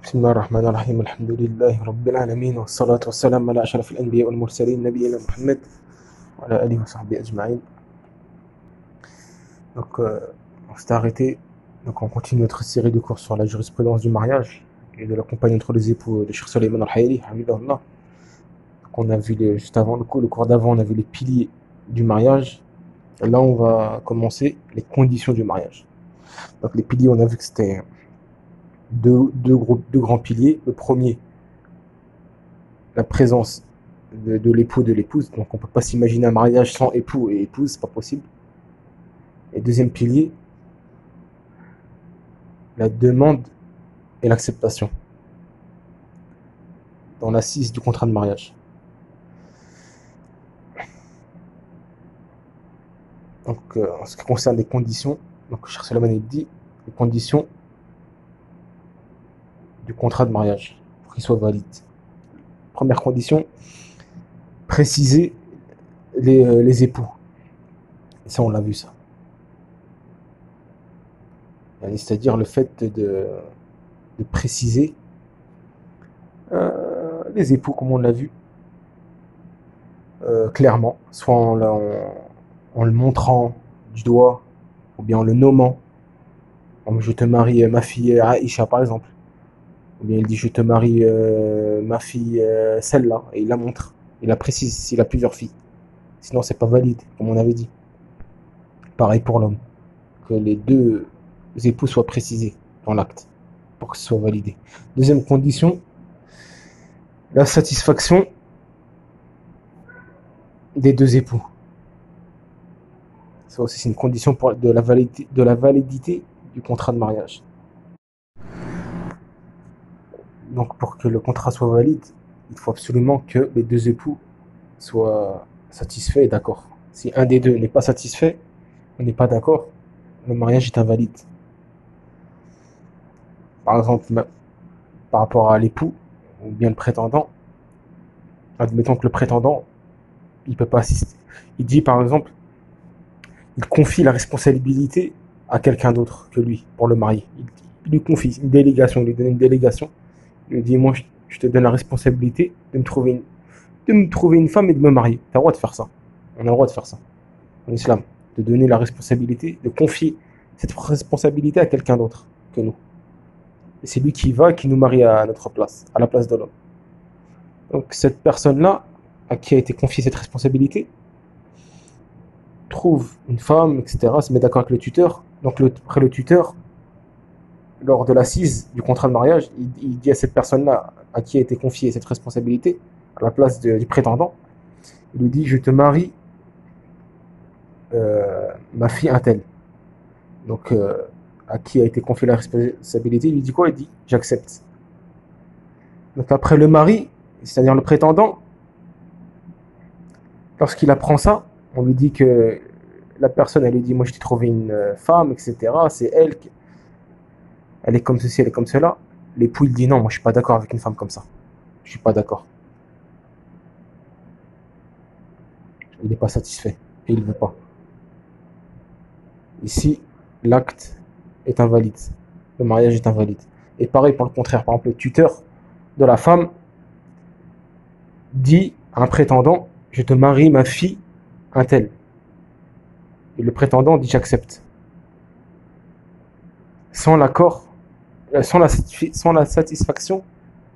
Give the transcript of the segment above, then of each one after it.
بسم الله الرحمن الرحيم الحمد لله رب العالمين والصلاة والسلام على أشرف الأنبياء والمرسلين نبينا محمد وعلى آله وصحبه أجمعين. Donc, on s'est arrêté. Donc, on continue notre série de cours sur la jurisprudence du mariage et de la compagnie entre les époux de Cheikh Souleymane Al-Hayali. Donc, on a vu juste avant le cours d'avant, on a vu les piliers du mariage. Et là, on va commencer les conditions du mariage. Donc, les piliers, on a vu que c'était deux grands piliers. Le premier, la présence de l'époux et de l'épouse. Donc on peut pas s'imaginer un mariage sans époux et épouse, c'est pas possible. Et deuxième pilier, la demande et l'acceptation dans l'assise du contrat de mariage. Donc en ce qui concerne les conditions, donc Cheikh Souleymane dit les conditions du contrat de mariage pour qu'il soit valide. Première condition, préciser les époux. Et ça, on l'a vu ça. C'est-à-dire le fait de préciser les époux, comme on l'a vu, clairement, soit en le montrant du doigt, ou bien en le nommant. Je te marie ma fille Aïcha, par exemple. Ou bien il dit je te marie ma fille celle-là, et il la montre. Il la précise s'il a plusieurs filles. Sinon, c'est pas valide, comme on avait dit. Pareil pour l'homme. Que les deux époux soient précisés dans l'acte pour que ce soit validé. Deuxième condition, la satisfaction des deux époux. Ça aussi, c'est une condition de la validité du contrat de mariage. Donc, pour que le contrat soit valide, il faut absolument que les deux époux soient satisfaits et d'accord. Si un des deux n'est pas satisfait, on n'est pas d'accord, le mariage est invalide. Par exemple, par rapport à l'époux, ou bien le prétendant, admettons que le prétendant, il peut pas assister. Il dit par exemple, il confie la responsabilité à quelqu'un d'autre que lui pour le marier. Il lui confie une délégation, il lui donne une délégation. Il lui dit, moi, je te donne la responsabilité de me trouver une femme et de me marier. Tu as le droit de faire ça. On a le droit de faire ça. En islam, de donner la responsabilité, de confier cette responsabilité à quelqu'un d'autre que nous. Et c'est lui qui va, qui nous marie à notre place, à la place de l'homme. Donc cette personne-là, à qui a été confiée cette responsabilité, trouve une femme, etc., se met d'accord avec le tuteur. Donc après le tuteur, lors de l'assise du contrat de mariage, il dit à cette personne-là, à qui a été confiée cette responsabilité, à la place du prétendant, il lui dit, je te marie ma fille un tel. Donc à qui a été confiée la responsabilité, il lui dit quoi? Il dit, j'accepte. Donc après le mari, c'est-à-dire le prétendant, lorsqu'il apprend ça, on lui dit que la personne, elle lui dit, moi je t'ai trouvé une femme, etc. C'est elle est comme ceci, elle est comme cela. L'époux, il dit non, moi je suis pas d'accord avec une femme comme ça. Je suis pas d'accord. Il n'est pas satisfait et il veut pas. Ici, l'acte est invalide. Le mariage est invalide. Et pareil pour le contraire. Par exemple, le tuteur de la femme dit à un prétendant, je te marie ma fille un tel. Et le prétendant dit j'accepte. Sans l'accord, sans la satisfaction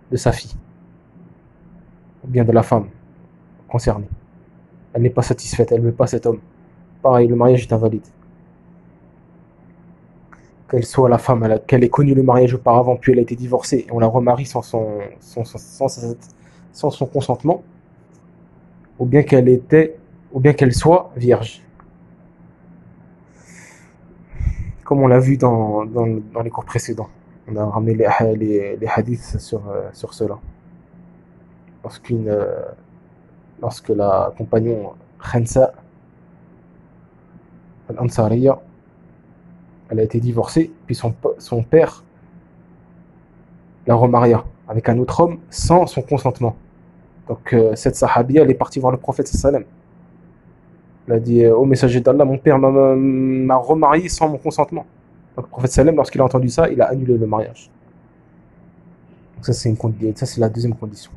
de sa fille. Ou bien de la femme concernée. Elle n'est pas satisfaite, elle ne veut pas cet homme. Pareil, le mariage est invalide. Qu'elle soit la femme, qu'elle ait connu le mariage auparavant, puis elle a été divorcée, et on la remarie sans son consentement, ou bien qu'elle soit vierge. Comme on l'a vu dans les cours précédents. On a ramené les hadiths sur cela. Lorsque la compagnon Khansa al-Ansariya, elle a été divorcée, puis son père la remaria avec un autre homme sans son consentement. Donc cette sahabia, elle est partie voir le prophète sallam. Elle a dit au messager d'Allah, mon père m'a remarié sans mon consentement. Donc le prophète sallam, lorsqu'il a entendu ça, il a annulé le mariage. Ça, c'est la deuxième condition.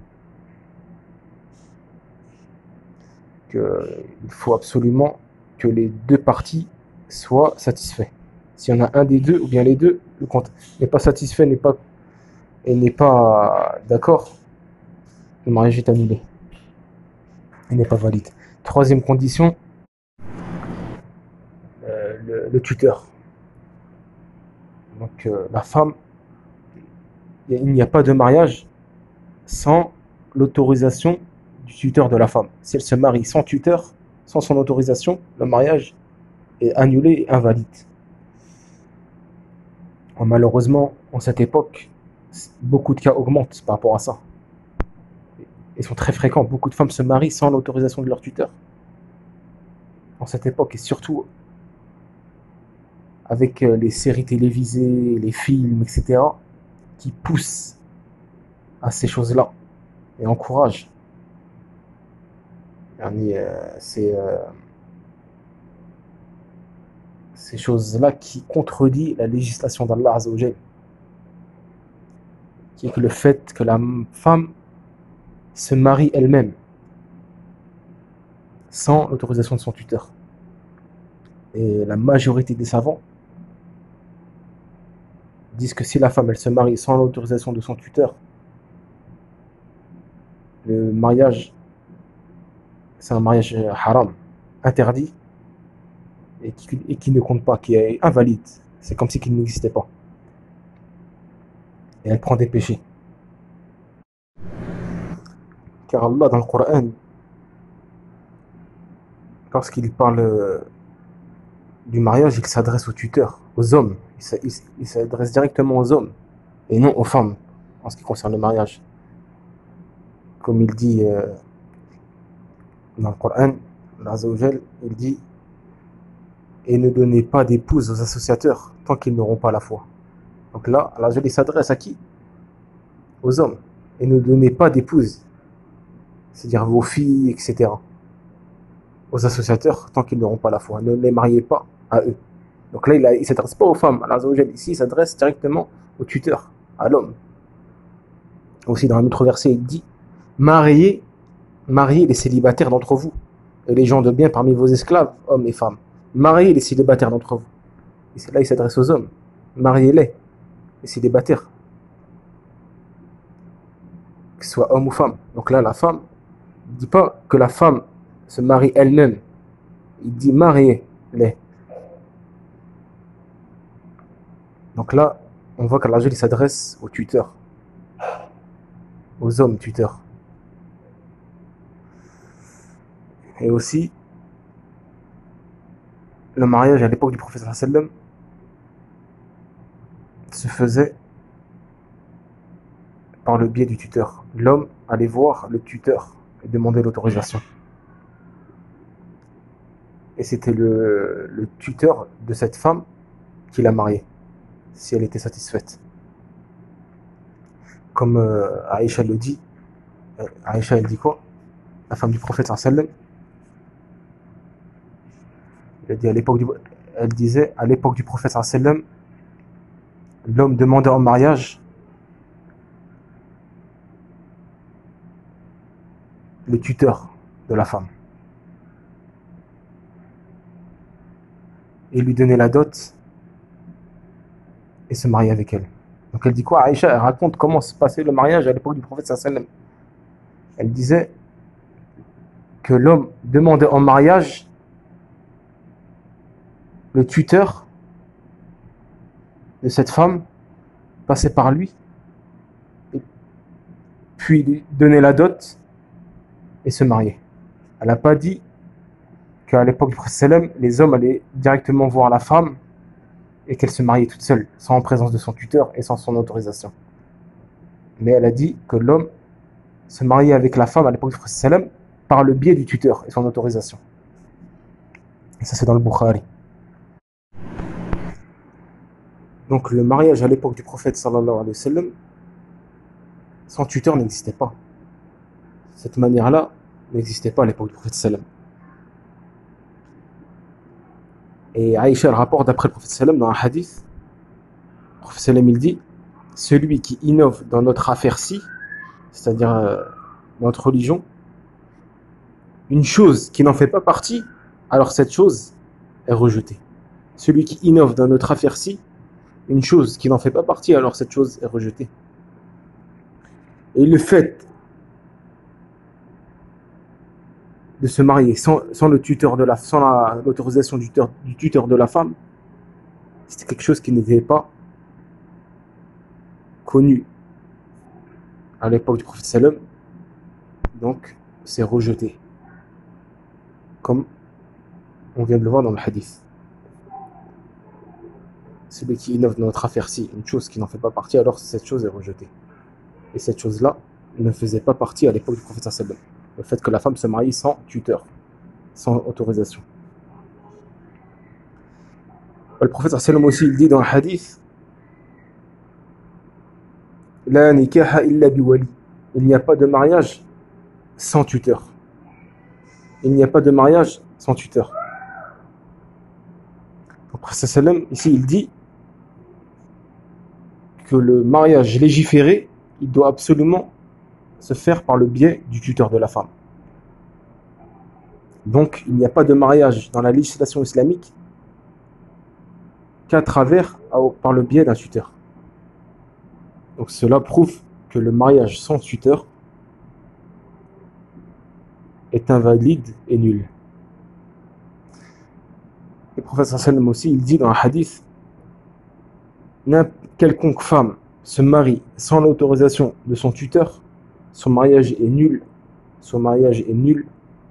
Il faut absolument que les deux parties soient satisfaits. S'il y en a un des deux, ou bien les deux, le compte n'est pas satisfait, n'est pas d'accord, le mariage est annulé. Il n'est pas valide. Troisième condition, le tuteur. Donc la femme, il n'y a pas de mariage sans l'autorisation du tuteur de la femme. Si elle se marie sans tuteur, sans son autorisation, le mariage est annulé et invalide. Malheureusement, en cette époque, beaucoup de cas augmentent par rapport à ça. Ils sont très fréquents. Beaucoup de femmes se marient sans l'autorisation de leur tuteur. En cette époque, et surtout avec les séries télévisées, les films, etc., qui poussent à ces choses-là et encouragent. C'est ces choses-là qui contredisent la législation d'Allah Azza wa Jal, qui est que le fait que la femme se marie elle-même sans l'autorisation de son tuteur. Et la majorité des savants disent que si la femme elle se marie sans l'autorisation de son tuteur, le mariage c'est un mariage haram, interdit, et qui ne compte pas, qui est invalide. C'est comme si qu'il n'existait pas. Et elle prend des péchés. Car Allah dans le Coran, lorsqu'il parle du mariage, il s'adresse aux tuteurs, aux hommes. Il s'adresse directement aux hommes et non aux femmes en ce qui concerne le mariage. Comme il dit dans le Coran, Azza wa Jal, il dit: et ne donnez pas d'épouse aux associateurs tant qu'ils n'auront pas la foi. Donc là, Allah il s'adresse à qui? Aux hommes. Et ne donnez pas d'épouse, c'est-à-dire vos filles, etc., aux associateurs tant qu'ils n'auront pas la foi. Ne les mariez pas à eux. Donc là, il ne s'adresse pas aux femmes. Allah ici, il s'adresse directement au tuteur, à l'homme. Aussi, dans un autre verset, il dit: mariez les célibataires d'entre vous et les gens de bien parmi vos esclaves, hommes et femmes. Mariez les célibataires d'entre vous. Et là, il s'adresse aux hommes. Mariez-les célibataires, que ce soit homme ou femme. Donc là, la femme, il ne dit pas que la femme se marie elle-même. Il dit mariez-les. Donc là, on voit qu'Allah il s'adresse aux tuteurs, aux hommes tuteurs. Et aussi, le mariage à l'époque du prophète sallam se faisait par le biais du tuteur. L'homme allait voir le tuteur et demander l'autorisation. Et c'était le tuteur de cette femme qui l'a mariée, si elle était satisfaite. Comme Aïcha le dit, Aïcha elle dit quoi? La femme du prophète sallam, elle disait à l'époque du prophète sallam, l'homme demandait en mariage le tuteur de la femme et lui donnait la dot et se marier avec elle. Donc elle dit quoi? Aïcha, elle raconte comment se passait le mariage à l'époque du prophète sallam. Elle disait que l'homme demandait en mariage le tuteur de cette femme, passait par lui, et puis lui donnait la dot et se marier. Elle n'a pas dit qu'à l'époque du prophète, les hommes allaient directement voir la femme et qu'elle se mariait toute seule, sans présence de son tuteur et sans son autorisation. Mais elle a dit que l'homme se mariait avec la femme à l'époque du prophète par le biais du tuteur et son autorisation. Et ça, c'est dans le Bukhari. Donc le mariage à l'époque du prophète sallallahu alayhi wa sallam sans tuteur n'existait pas. Cette manière-là n'existait pas à l'époque du prophète sallam. Et Aïcha elle rapporte d'après le prophète sallam dans un hadith, le prophète sallam il dit: celui qui innove dans notre affaire-ci, c'est-à-dire notre religion, une chose qui n'en fait pas partie, alors cette chose est rejetée. Celui qui innove dans notre affaire-ci, une chose qui n'en fait pas partie, alors cette chose est rejetée. Et le fait de se marier sans le tuteur de sans l'autorisation du tuteur de la femme, c'était quelque chose qui n'était pas connu à l'époque du prophète sallam, donc c'est rejeté, comme on vient de le voir dans le hadith. Celui qui innove dans notre affaire-ci une chose qui n'en fait pas partie, alors cette chose est rejetée. Et cette chose-là ne faisait pas partie à l'époque du prophète sallam. Le fait que la femme se marie sans tuteur, sans autorisation. Le prophète sallam aussi, il dit dans le hadith, la nikaha illa biwali. Il n'y a pas de mariage sans tuteur. Il n'y a pas de mariage sans tuteur. Le prophète sallam, ici, il dit que le mariage légiféré, il doit absolument se faire par le biais du tuteur de la femme. Donc, il n'y a pas de mariage dans la législation islamique qu'à travers, par le biais d'un tuteur. Donc, cela prouve que le mariage sans tuteur est invalide et nul. Le prophète sallam aussi, il dit dans un hadith, quelconque femme se marie sans l'autorisation de son tuteur, son mariage est nul, son mariage est nul,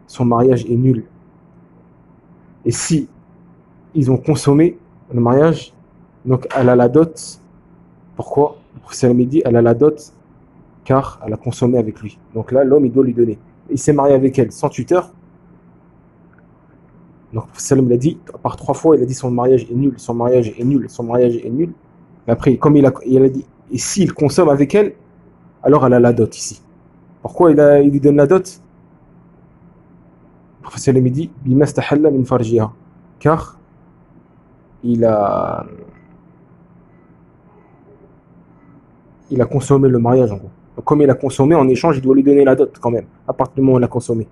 son mariage est nul. Et si ils ont consommé le mariage, donc elle a la dot. Pourquoi? Le prophète dit elle a la dot car elle a consommé avec lui. Donc là, l'homme, il doit lui donner. Il s'est marié avec elle sans tuteur. Donc le prophète l'a dit, par 3 fois, il a dit son mariage est nul, son mariage est nul, son mariage est nul. Et après, comme il a dit, et s'il consomme avec elle, alors elle a la dot ici. Pourquoi il lui donne la dot? Le prophète lui dit, bimastahalla min farjiha, car il a consommé le mariage en gros. Donc, comme il a consommé, en échange, il doit lui donner la dot quand même, à partir du moment où il a consommé.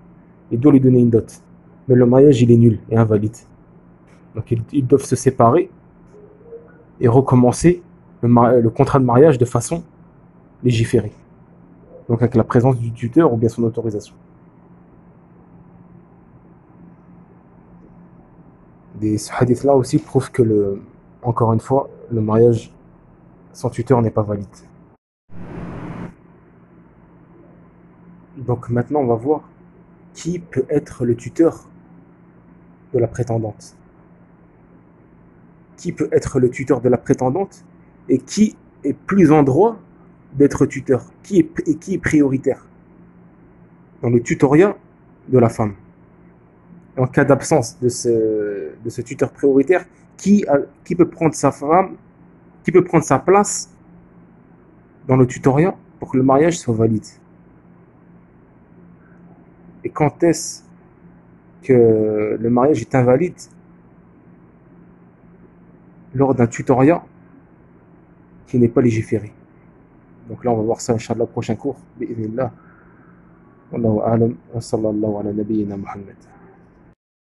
Il doit lui donner une dot. Mais le mariage, il est nul et invalide. Donc ils doivent se séparer et recommencer le contrat de mariage de façon légiférée. Donc avec la présence du tuteur ou bien son autorisation. Ce hadith-là aussi prouve que, encore une fois, le mariage sans tuteur n'est pas valide. Donc maintenant, on va voir qui peut être le tuteur de la prétendante. Qui peut être le tuteur de la prétendante et qui est plus en droit d'être tuteur, qui est prioritaire dans le tutorat de la femme. En cas d'absence de ce tuteur prioritaire, qui peut prendre sa femme, qui peut prendre sa place dans le tutorat pour que le mariage soit valide. Et quand est-ce que le mariage est invalide? Lors d'un tutorat qui n'est pas légiféré. Donc là, on va voir ça, Inch'Allah, prochain cours. Bi'idhnillah. Wallahu a'lam. Wa sallallahu ala nabiyyina Muhammad.